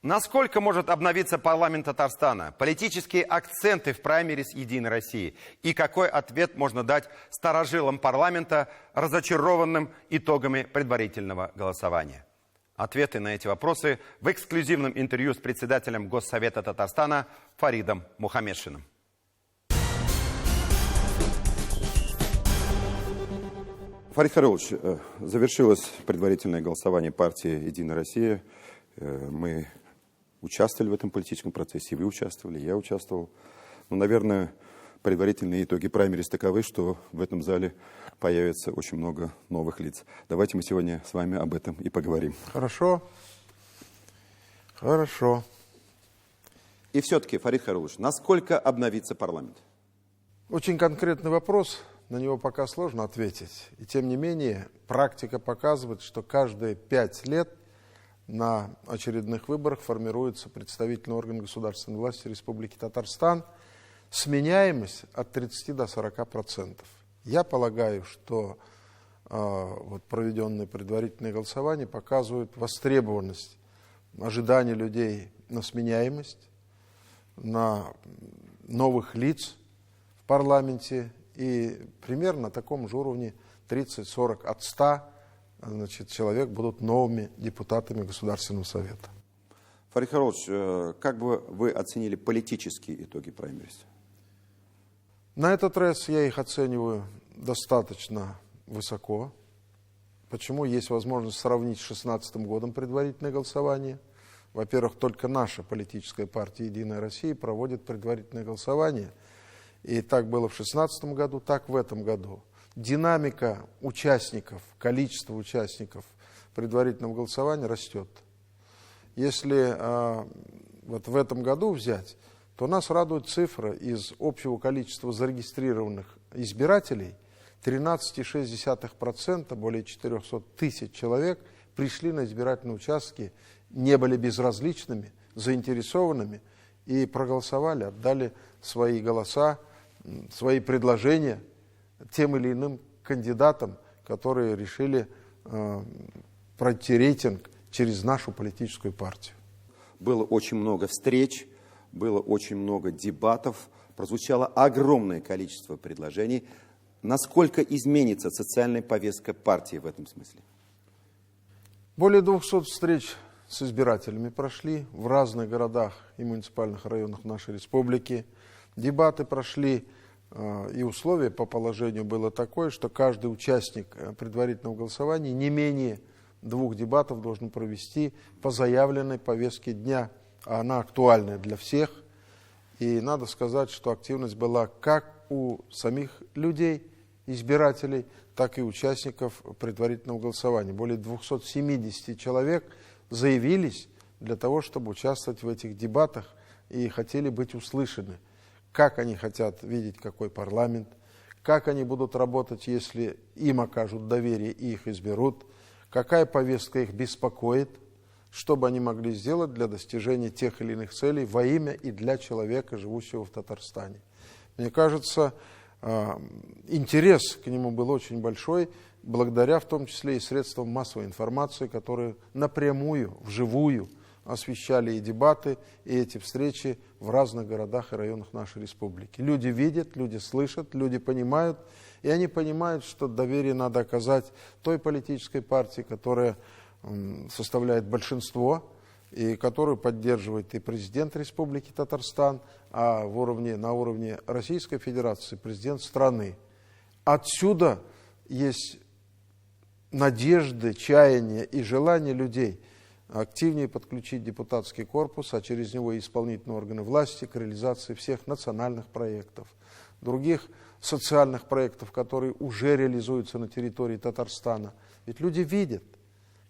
Насколько может обновиться парламент Татарстана? Политические акценты в праймерис «Единой России». И какой ответ можно дать старожилам парламента, разочарованным итогами предварительного голосования? Ответы на эти вопросы в эксклюзивном интервью с председателем Госсовета Татарстана Фаридом Мухаммедшиным. Фарид Харилович, завершилось предварительное голосование партии «Единая Россия». Мы участвовали в этом политическом процессе, и вы участвовали, я участвовал. Но, наверное, предварительные итоги праймерис таковы, что в этом зале появится очень много новых лиц. Давайте мы сегодня с вами об этом и поговорим. Хорошо. Хорошо. И все-таки, Фарид Харилович, насколько обновится парламент? Очень конкретный вопрос, на него пока сложно ответить. И тем не менее, практика показывает, что каждые 5 лет на очередных выборах формируется представительный орган государственной власти Республики Татарстан. Сменяемость от 30 до 40%. Я полагаю, что вот проведенные предварительные голосования показывают востребованность, ожидание людей на сменяемость, на новых лиц в парламенте. И примерно на таком же уровне 30-40 от 100 человек будут новыми депутатами Государственного Совета. Фарид Харилович, как бы вы оценили политические итоги праймерис? На этот раз я их оцениваю достаточно высоко. Почему? Есть возможность сравнить с 2016 годом предварительное голосование. Во-первых, только наша политическая партия «Единая Россия» проводит предварительное голосование. И так было в 2016 году, так в этом году. Динамика участников, количество участников предварительного голосования растет. Если вот в этом году взять, то нас радует цифра из общего количества зарегистрированных избирателей. 13,6%, более 400 тысяч человек пришли на избирательные участки, не были безразличными, заинтересованными и проголосовали, отдали свои голоса, свои предложения тем или иным кандидатам, которые решили пройти рейтинг через нашу политическую партию. Было очень много встреч, было очень много дебатов, прозвучало огромное количество предложений. Насколько изменится социальная повестка партии в этом смысле? Более 200 встреч с избирателями прошли в разных городах и муниципальных районах нашей республики. Дебаты прошли, и условие по положению было такое, что каждый участник предварительного голосования не менее 2 дебатов должен провести по заявленной повестке дня, а она актуальная для всех. И надо сказать, что активность была как у самих людей, избирателей, так и участников предварительного голосования. Более 270 человек заявились для того, чтобы участвовать в этих дебатах и хотели быть услышаны. Как они хотят видеть какой парламент, как они будут работать, если им окажут доверие и их изберут, какая повестка их беспокоит, что бы они могли сделать для достижения тех или иных целей во имя и для человека, живущего в Татарстане. Мне кажется, интерес к нему был очень большой, благодаря в том числе и средствам массовой информации, которые напрямую, вживую освещали и дебаты, и эти встречи в разных городах и районах нашей республики. Люди видят, люди слышат, люди понимают, и они понимают, что доверие надо оказать той политической партии, которая составляет большинство, и которую поддерживает и президент Республики Татарстан, а на уровне Российской Федерации президент страны. Отсюда есть надежды, чаяния и желание людей активнее подключить депутатский корпус, а через него и исполнительные органы власти к реализации всех национальных проектов, других социальных проектов, которые уже реализуются на территории Татарстана. Ведь люди видят,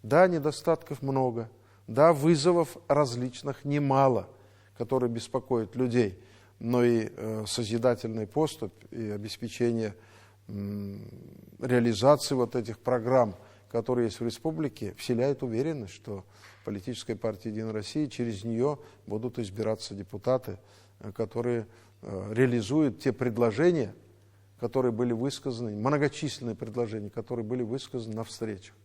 да, недостатков много, да, вызовов различных немало, которые беспокоят людей, но и созидательный поступь и обеспечение реализации вот этих программ, которые есть в республике, вселяет уверенность, что политическая партия «Единая Россия», через нее будут избираться депутаты, которые реализуют те предложения, которые были высказаны, многочисленные предложения, которые были высказаны на встречах.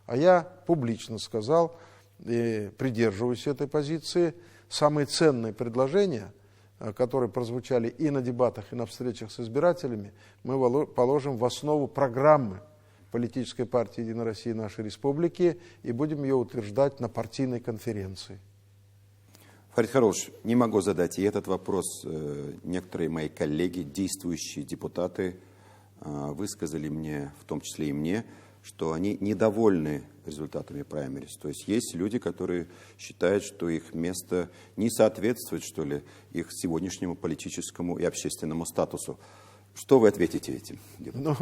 А я публично сказал, и придерживаюсь этой позиции. Самые ценные предложения, которые прозвучали и на дебатах, и на встречах с избирателями, мы положим в основу программы политической партии «Единая Россия» нашей республики и будем ее утверждать на партийной конференции. Фарид Харолович, не могу задать и этот вопрос. Некоторые мои коллеги, действующие депутаты, высказали мне, в том числе и мне, что они недовольны результатами праймерис. То есть есть люди, которые считают, что их место не соответствует, что ли, их сегодняшнему политическому и общественному статусу. Что вы ответите этим? Ну,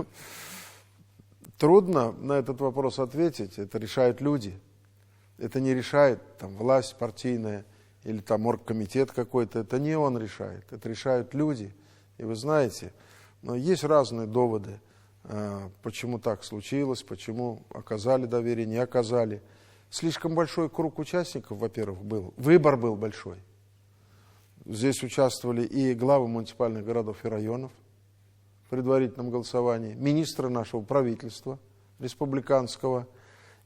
трудно на этот вопрос ответить. Это решают люди. Это не решает там власть партийная или там оргкомитет какой-то. Это не он решает. Это решают люди. И вы знаете, но есть разные доводы, почему так случилось, почему оказали доверие, не оказали. Слишком большой круг участников, во-первых, был. Выбор был большой. Здесь участвовали и главы муниципальных городов и районов в предварительном голосовании, министры нашего правительства республиканского.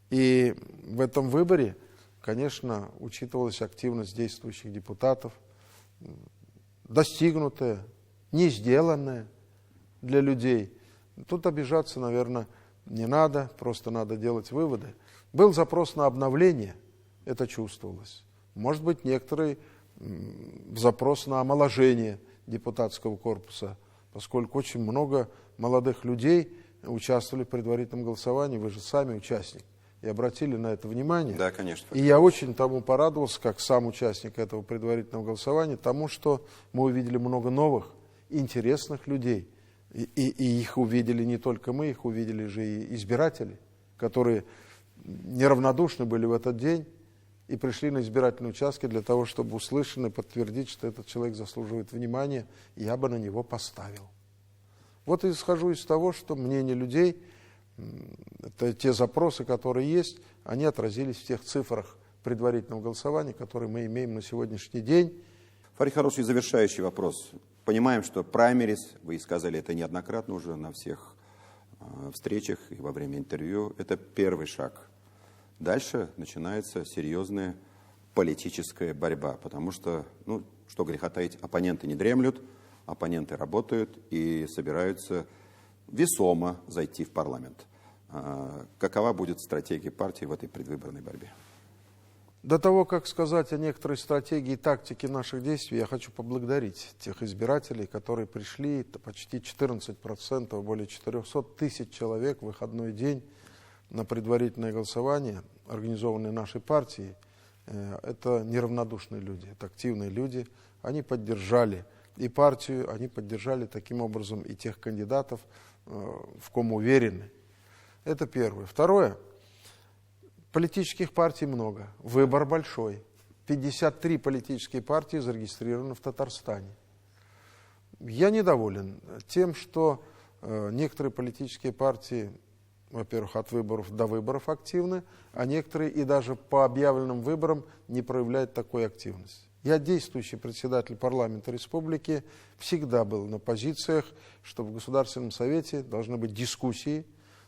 И в этом выборе, конечно, учитывалась активность действующих депутатов, достигнутая, не сделанная для людей. Тут обижаться, наверное, не надо, просто надо делать выводы. Был запрос на обновление, это чувствовалось. Может быть, некоторый запрос на омоложение депутатского корпуса, поскольку очень много молодых людей участвовали в предварительном голосовании, вы же сами участник, и обратили на это внимание. Да, конечно. И я очень тому порадовался, как сам участник этого предварительного голосования, тому, что мы увидели много новых, интересных людей. И их увидели не только мы, их увидели же и избиратели, которые неравнодушны были в этот день и пришли на избирательные участки для того, чтобы услышать и подтвердить, что этот человек заслуживает внимания, и я бы на него поставил. Вот и исхожу из того, что мнение людей, это те запросы, которые есть, они отразились в тех цифрах предварительного голосования, которые мы имеем на сегодняшний день. Фарид Харолович, завершающий вопрос. Понимаем, что праймерис, вы сказали это неоднократно уже на всех встречах и во время интервью, это первый шаг. Дальше начинается серьезная политическая борьба, потому что, ну, что греха таить, оппоненты не дремлют, оппоненты работают и собираются весомо зайти в парламент. Какова будет стратегия партии в этой предвыборной борьбе? До того, как сказать о некоторой стратегии и тактике наших действий, я хочу поблагодарить тех избирателей, которые пришли, это почти 14%, более 400 тысяч человек в выходной день на предварительное голосование, организованное нашей партией. Это неравнодушные люди, это активные люди. Они поддержали и партию, они поддержали таким образом и тех кандидатов, в ком уверены. Это первое. Второе. Политических партий много, выбор большой. 53 политические партии зарегистрированы в Татарстане. Я недоволен тем, что некоторые политические партии, во-первых, от выборов до выборов активны, а некоторые и даже по объявленным выборам не проявляют такой активности. Я, действующий председатель парламента республики, всегда был на позициях, что в Государственном совете должны быть дискуссии,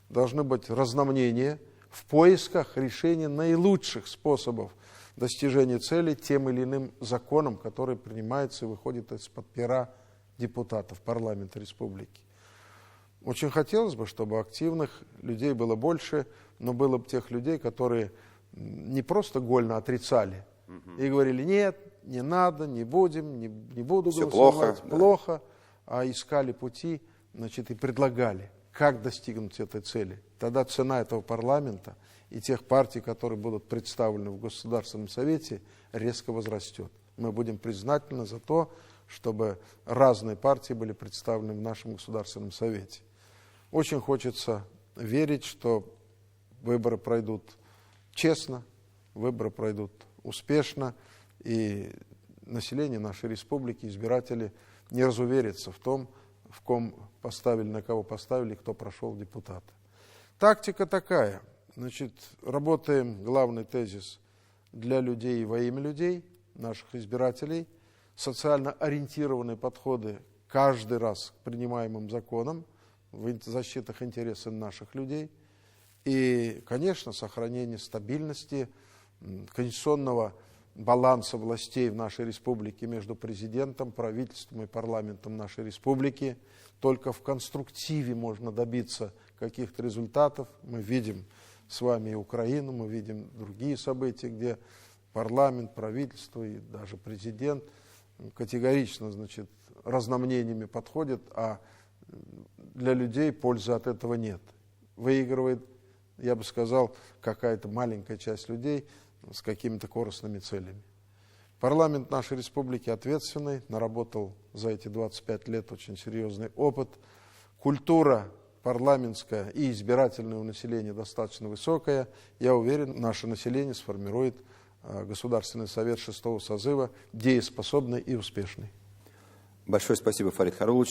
должны быть разномнения, в поисках решения наилучших способов достижения цели тем или иным законом, который принимается и выходит из-под пера депутатов парламента республики. Очень хотелось бы, чтобы активных людей было больше, но было бы тех людей, которые не просто гольно отрицали и говорили: нет, не надо, не будем, не буду голосовать, плохо, а искали пути, значит, и предлагали, как достигнуть этой цели. Тогда цена этого парламента и тех партий, которые будут представлены в Государственном совете, резко возрастет. Мы будем признательны за то, чтобы разные партии были представлены в нашем Государственном совете. Очень хочется верить, что выборы пройдут честно, выборы пройдут успешно, и население нашей республики, избиратели, не разуверятся в том, в ком поставили, на кого поставили, кто прошел в депутаты. Тактика такая. Значит, работаем, главный тезис, для людей и во имя людей, наших избирателей, социально ориентированные подходы каждый раз к принимаемым законам в защитах интересов наших людей и, конечно, сохранение стабильности конституционного баланса властей в нашей республике между президентом, правительством и парламентом нашей республики. Только в конструктиве можно добиться каких-то результатов. Мы видим с вами и Украину, мы видим другие события, где парламент, правительство и даже президент категорично, значит, разномнениями подходят, а для людей пользы от этого нет. Выигрывает, я бы сказал, какая-то маленькая часть людей с какими-то корыстными целями. Парламент нашей республики ответственный, наработал за эти 25 лет очень серьезный опыт. Культура парламентская и избирательная у населения достаточно высокая. Я уверен, наше население сформирует Государственный совет 6-го созыва дееспособный и успешный. Большое спасибо, Фарид Харулович.